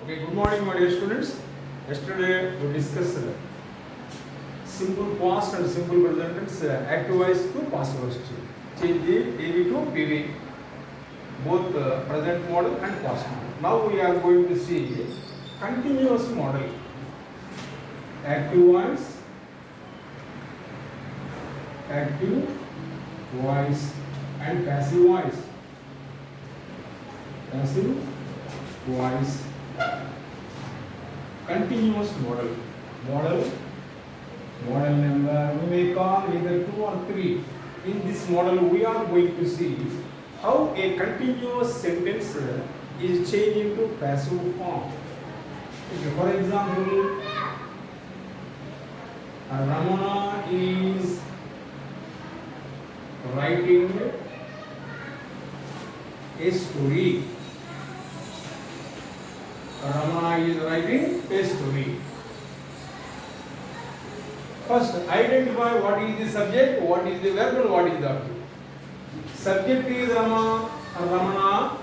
Okay, good morning, my dear students. Yesterday we discussed simple past and simple present tense, active voice to passive voice. Change the AV to PV, both present model and past model. Now we are going to see continuous model, active voice and passive voice. Passive voice. Continuous model number we may call either 2 or 3. In this model we are going to see how a continuous sentence is changed into passive form. Okay, for example, Ramana is writing a story. Ramana is writing a story. First, identify what is the subject, what is the verb, and what is the object. Subject is Ramana,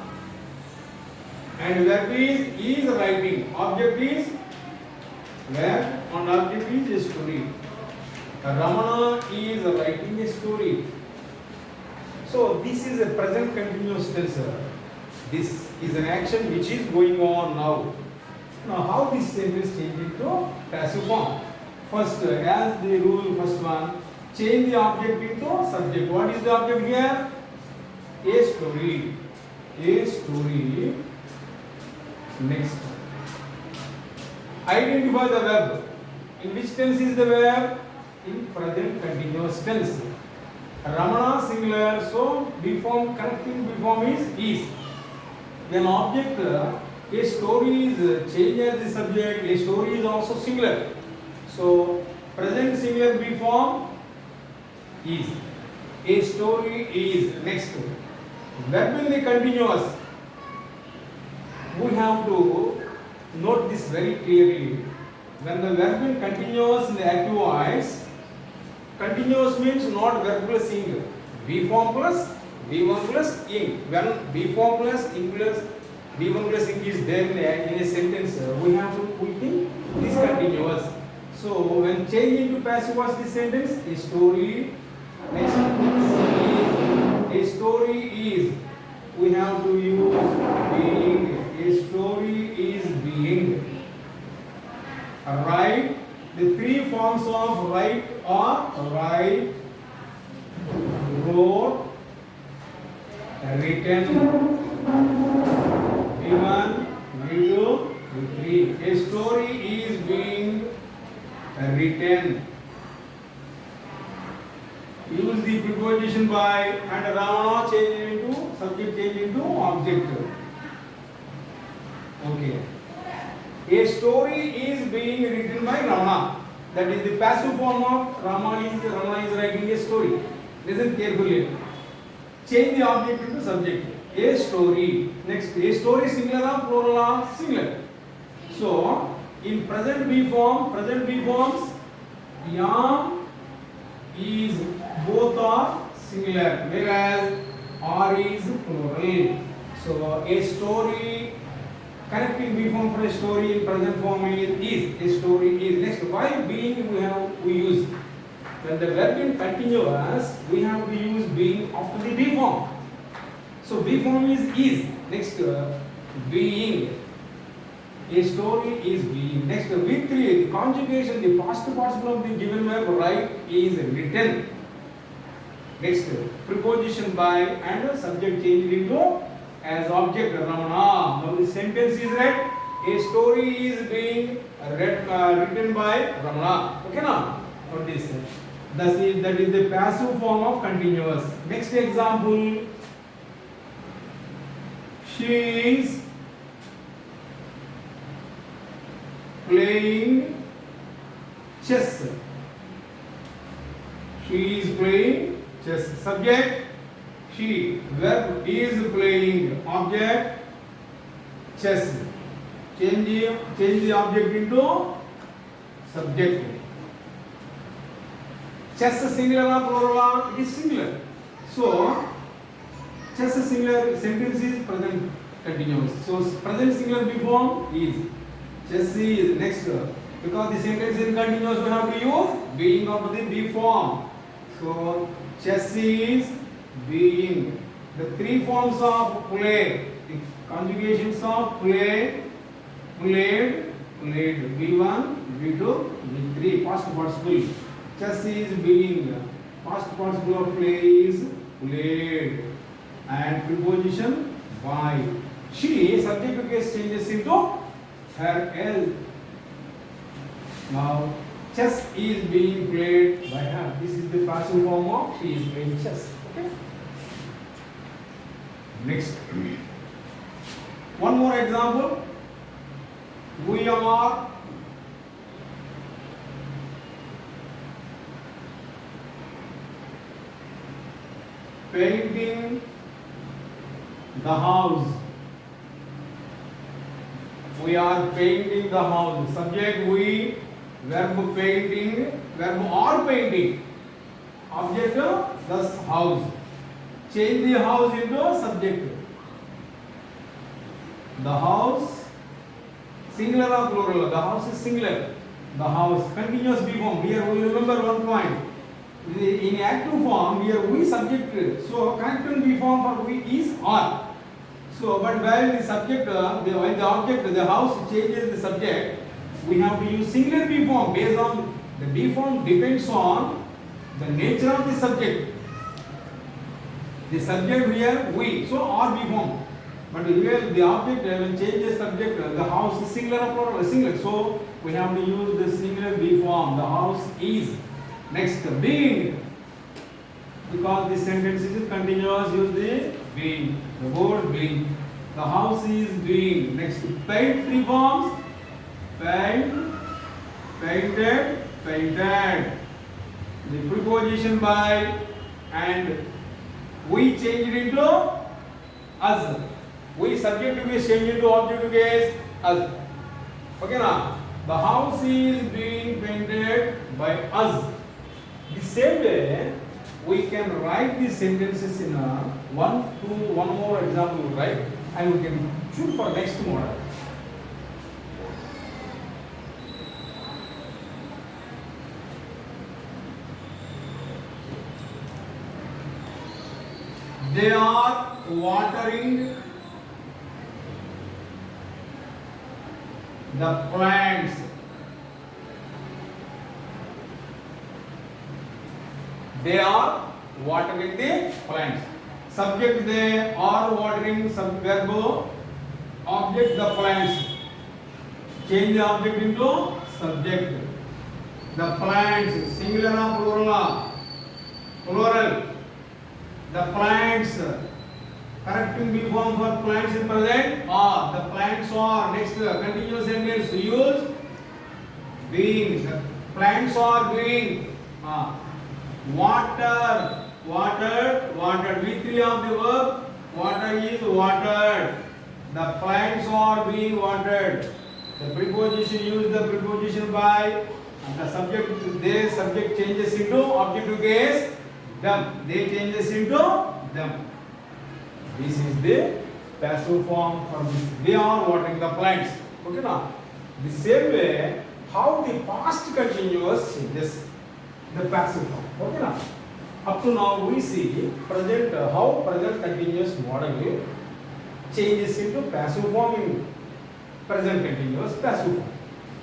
and verb is writing. Object is verb, and object is a story. Ramana is writing a story. So this is a present continuous tense. This is an action which is going on now. Now, how this sentence change into passive form? First, as the rule, first one, change the object into subject. What is the object here? A story. A story. Next. Identify the verb. In which tense is the verb? In present continuous tense. Ramana singular, so B form, connecting B form is. Then object, a story is changed as the subject, a story is also singular. So present singular B form is. A story is. Next, verb in the continuous. We have to note this very clearly. When the verb in continuous in the active voice, continuous means not verb plus ing. B form plus B1 plus ing. When B form plus ing plus B1 plus ing is there in a sentence, we have to put in this continuous. So when change into passive voice this sentence, a story, next is, a story is, we have to use being, a story is being. Write, the three forms of write are write, wrote, written, given, video, retrieved. A story is being written. Use the preposition by and Ramana change into subject, change into object. Okay. A story is being written by Ramana. That is the passive form of Ramana is writing a story. Listen carefully. Change the object into subject. A story. Next, a story singular or plural or singular. So, in present B forms, yam is both are singular, whereas R is plural. So, a story, connecting B form for a story in present form is. A story is. Next, why being we use. When the verb in continuous, we have to use being after the B form. So B form is. Next, being. A story is being. Next, with three, the conjugation, the past participle of the given verb write is written. Next, preposition by and subject changed into as object Ramana. Now the sentence is read. A story is being written by Ramana. Okay now? For this. That is the passive form of continuous. Next example. She is playing chess. She is playing chess. Subject, she. Verb is playing. Object, chess. Change the object into subject. Chess singular or plural? It is singular. So, chess singular sentence is present continuous. So present singular B form is. Chess is next. Because the sentence is continuous, we have to use being of the B form. So chess is being. The three forms of play, the conjugations of play, played, played. B1, B2, B3. Past participle. Chess is being. Past participle of play is played. And preposition by. She, subject to case changes into her L. Now, chess is being played by her. This is the passive form of she is playing chess. Okay. Next. One more example. We are painting the house. We are painting the house. Subject we, verb painting, verb or painting. Object thus house. Change the house into subject. The house, singular or plural? The house is singular. The house, continuous B form. Here we remember one point. In active form, here we subject. So connecting B form for we is are. So, but while the subject, while the object, the house changes the subject, we have to use singular B form based on the B form depends on the nature of the subject. The subject here we, so or B form. But here the object will change the subject. The house is singular or plural? Singular. So we have to use the singular B form. The house is. Next, being. Because the sentence is continuous, use the being. The word being. The house is being. Next, paint three forms. Paint, painted, painted. The preposition by and we change it into us. We subject to case change into object to case us. Okay now. The house is being painted by us. The same way we can write these sentences in one more example, right? And we can choose for next model. They are watering the plants. They are watering the plants. Subject they are watering, verb object the plants. Change the object into subject. The plants, singular or plural? Plural. The plants. Correcting B form for plants in present are. The plants are. Next, continuous sentence use being. The plants are being. Water, watered, watered. V3 of the verb, water is watered. The plants are being watered. The preposition use the preposition by, and the subject, they subject changes into object to case them. They changes into them. This is the passive form for this. They are watering the plants. Okay now. The same way, how the past continuous changes the passive form. Okay now. Up to now we see present how present continuous model changes into passive form in present continuous passive form.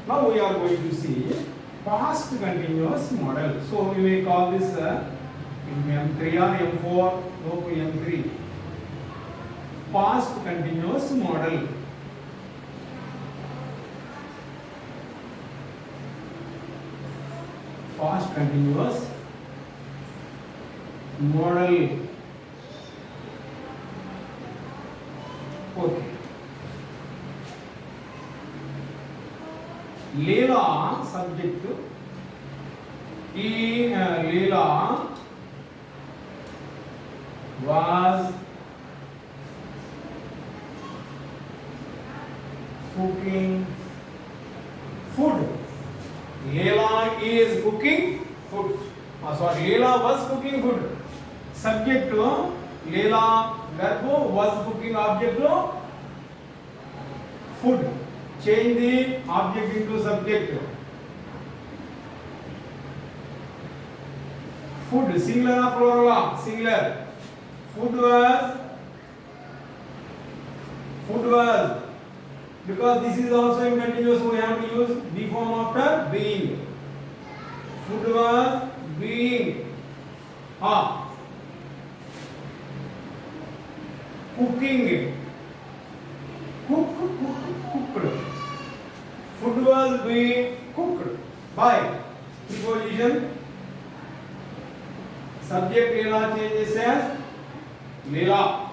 Now we are going to see past continuous model. So we may call this M3 or M4, no M3. Past continuous model. Past continuous model. Okay. Leela subject. Leela was cooking food. Leela is cooking food. Sorry, Leela was cooking food. Subject to Leela, verb was cooking, object to Food. Change the object into subject. Food, singular or plural? Singular. Food was, because this is also in continuous, we have to use be form after being. Food was being. Cooking. Cooked. Food was being cooked by preposition. Subject Leela changes as Leela,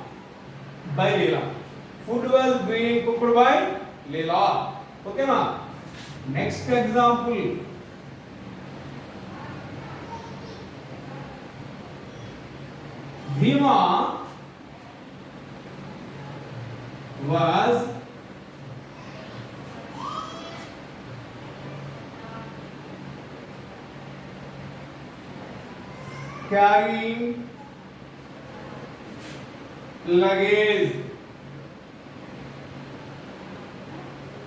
by Leela. Food was being cooked by Leela. Okay, ma? Next example. Bhima was carrying luggage.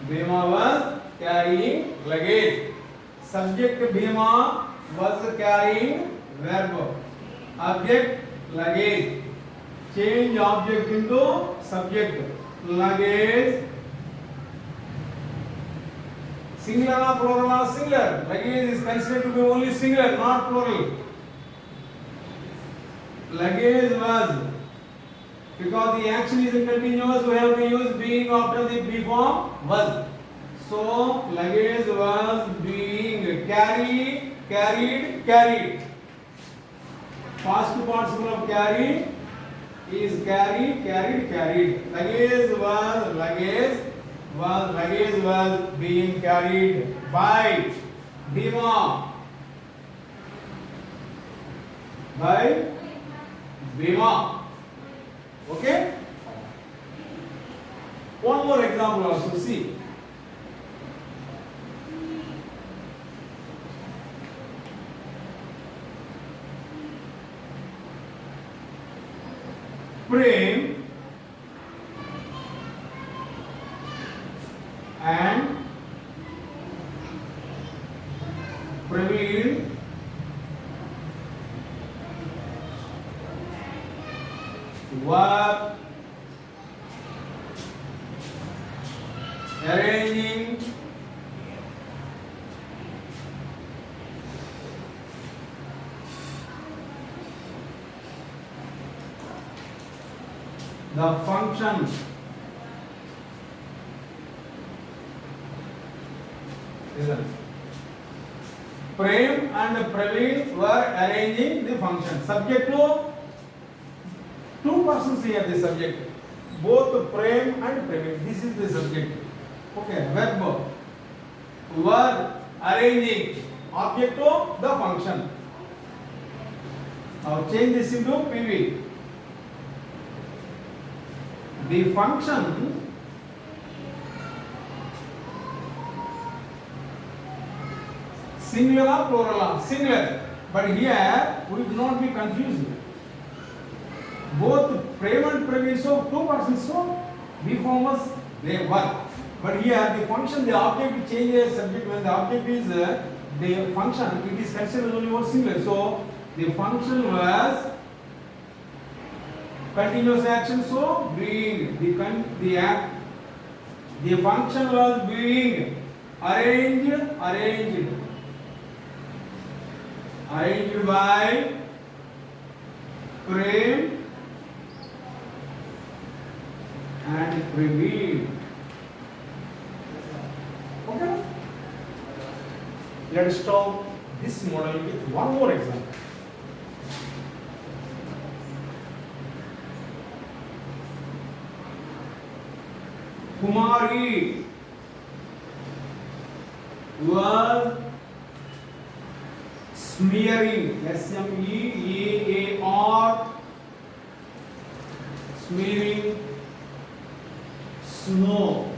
Bhima was carrying luggage. Subject Bhima was carrying, verb. Object luggage. Change object into subject. Luggage. Singular or plural or singular? Luggage is considered to be only singular, not plural. Luggage was, because the action is continuous, we have to use being after the be form was. So luggage was being carried. Past participle of carry is carried. Luggage was being carried by Bhima. Okay? One more example also, see. Prem and Praveen were arranging the function Prem and Praveen were arranging the function. Subject to two persons here, the subject. Both Prem and Praveen. This is the subject. Okay, verb. Were arranging. Object to the function. Now change this into PV. The function singular or plural? Singular. But here we do not be confused. Both Prem and Praveen, so two persons, so be form was they were. But here the function, the object changes subject. When the object is the function, it is considered only one singular. So the function was continuous action, so being the function was being arranged by Prem and Praveen. Okay? Let us stop this model with one more example. Kumari was smearing, S-M-E-A-R, smearing snow.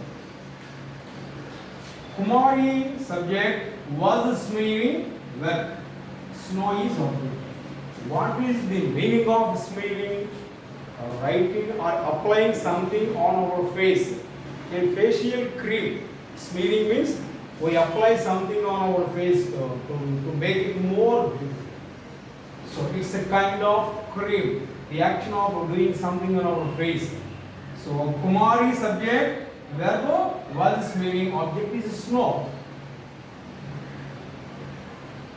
Kumari subject was smearing verb. Snow is object. What is the meaning of smearing? Writing or applying something on our face. a facial cream. Smearing means we apply something on our face to make it more beautiful. So it's a kind of cream, the action of doing something on our face. So Kumari subject, verb was smearing, object is snow.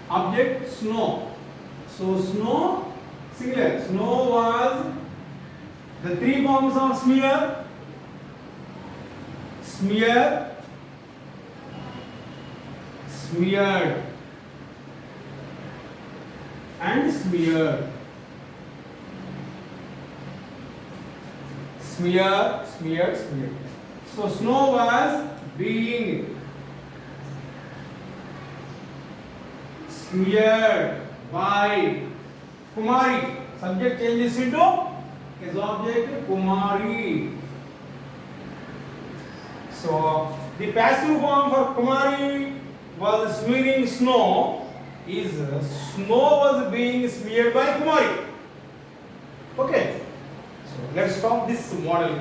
Object snow. So snow, singular. Snow was the three forms of smear. Smear, smeared, and smeared. Smear, smeared, smeared. So snow was being smeared by Kumari. Subject changes into his object Kumari. So the passive form for Kumari was smearing snow is snow was being smeared by Kumari. Okay. So let's stop this model.